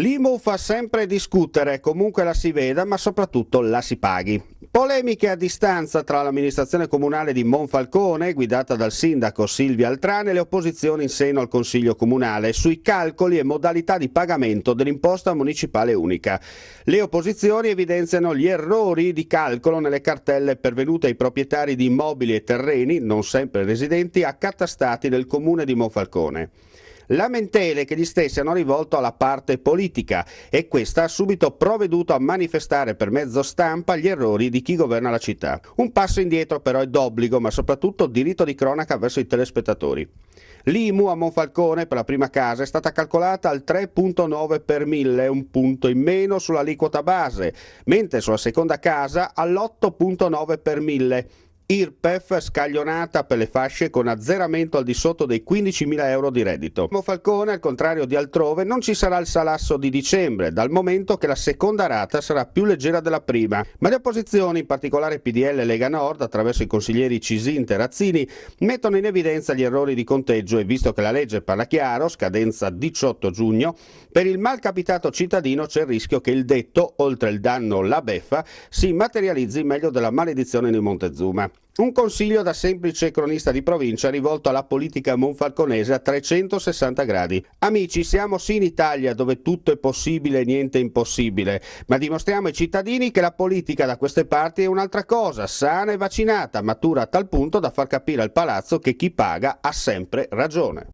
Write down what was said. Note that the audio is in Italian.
L'IMU fa sempre discutere, comunque la si veda, ma soprattutto la si paghi. Polemiche a distanza tra l'amministrazione comunale di Monfalcone, guidata dal sindaco Silvia Altrane, e le opposizioni in seno al Consiglio Comunale sui calcoli e modalità di pagamento dell'imposta municipale unica. Le opposizioni evidenziano gli errori di calcolo nelle cartelle pervenute ai proprietari di immobili e terreni, non sempre residenti, accatastati nel comune di Monfalcone. Lamentele che gli stessi hanno rivolto alla parte politica e questa ha subito provveduto a manifestare per mezzo stampa gli errori di chi governa la città. Un passo indietro però è d'obbligo, ma soprattutto diritto di cronaca verso i telespettatori. L'IMU a Monfalcone per la prima casa è stata calcolata al 3,9 per 1000, un punto in meno sull'aliquota base, mentre sulla seconda casa all'8,9 per 1000. IRPEF scaglionata per le fasce con azzeramento al di sotto dei 15.000 euro di reddito. Monfalcone, al contrario di altrove, non ci sarà il salasso di dicembre, dal momento che la seconda rata sarà più leggera della prima. Ma le opposizioni, in particolare PDL e Lega Nord, attraverso i consiglieri Cisinta e Razzini, mettono in evidenza gli errori di conteggio e, visto che la legge parla chiaro, scadenza 18 giugno, per il malcapitato cittadino c'è il rischio che il detto, oltre il danno la beffa, si materializzi meglio della maledizione di Montezuma. Un consiglio da semplice cronista di provincia rivolto alla politica monfalconese a 360 gradi. Amici, siamo sì in Italia dove tutto è possibile e niente è impossibile, ma dimostriamo ai cittadini che la politica da queste parti è un'altra cosa, sana e vaccinata, matura a tal punto da far capire al palazzo che chi paga ha sempre ragione.